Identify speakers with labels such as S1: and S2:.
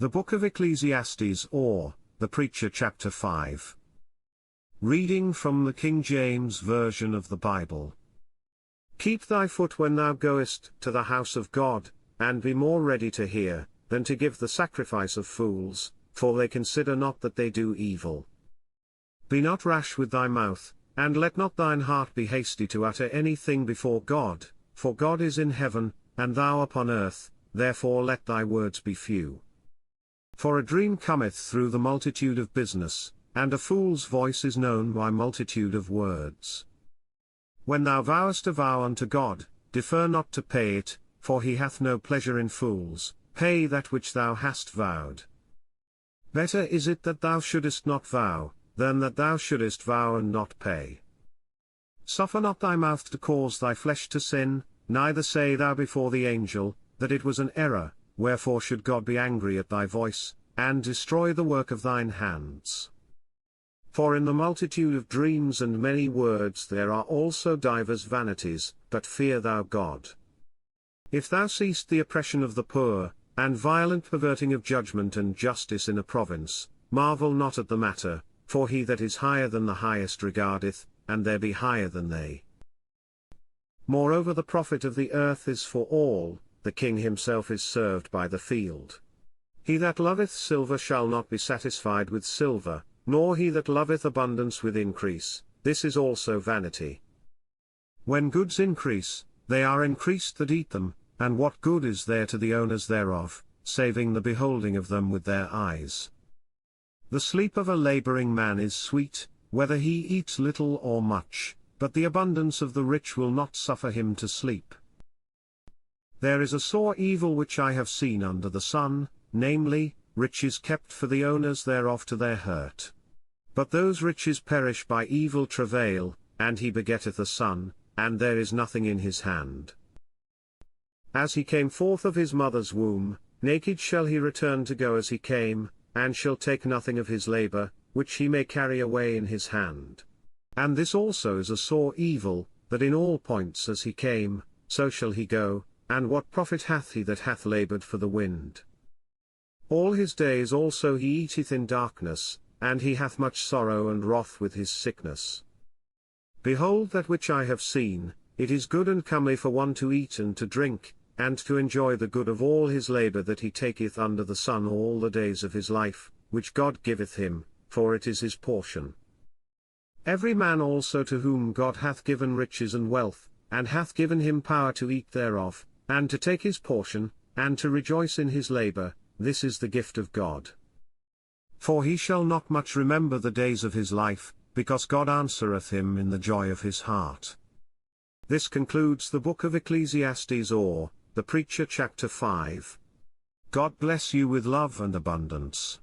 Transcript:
S1: The Book of Ecclesiastes or, the Preacher chapter 5. Reading from the King James Version of the Bible. Keep thy foot when thou goest to the house of God, and be more ready to hear, than to give the sacrifice of fools, for they consider not that they do evil. Be not rash with thy mouth, and let not thine heart be hasty to utter anything before God, for God is in heaven, and thou upon earth, therefore let thy words be few. For a dream cometh through the multitude of business, and a fool's voice is known by multitude of words. When thou vowest a vow unto God, defer not to pay it, for he hath no pleasure in fools. Pay that which thou hast vowed. Better is it that thou shouldest not vow, than that thou shouldest vow and not pay. Suffer not thy mouth to cause thy flesh to sin, neither say thou before the angel, that it was an error. Wherefore should God be angry at thy voice, and destroy the work of thine hands? For in the multitude of dreams and many words there are also divers vanities, but fear thou God. If thou seest the oppression of the poor, and violent perverting of judgment and justice in a province, marvel not at the matter, for he that is higher than the highest regardeth, and there be higher than they. Moreover the profit of the earth is for all, the king himself is served by the field. He that loveth silver shall not be satisfied with silver, nor he that loveth abundance with increase. This is also vanity. When goods increase, they are increased that eat them, and what good is there to the owners thereof, saving the beholding of them with their eyes? The sleep of a laboring man is sweet, whether he eats little or much, but the abundance of the rich will not suffer him to sleep. There is a sore evil which I have seen under the sun, namely, riches kept for the owners thereof to their hurt. But those riches perish by evil travail, and he begetteth a son, and there is nothing in his hand. As he came forth of his mother's womb, naked shall he return to go as he came, and shall take nothing of his labor, which he may carry away in his hand. And this also is a sore evil, that in all points as he came, so shall he go. And what profit hath he that hath labored for the wind? All his days also he eateth in darkness, and he hath much sorrow and wrath with his sickness. Behold that which I have seen, it is good and comely for one to eat and to drink, and to enjoy the good of all his labor that he taketh under the sun all the days of his life, which God giveth him, for it is his portion. Every man also to whom God hath given riches and wealth, and hath given him power to eat thereof, and to take his portion, and to rejoice in his labor, this is the gift of God. For he shall not much remember the days of his life, because God answereth him in the joy of his heart. This concludes the Book of Ecclesiastes or, the Preacher chapter 5. God bless you with love and abundance.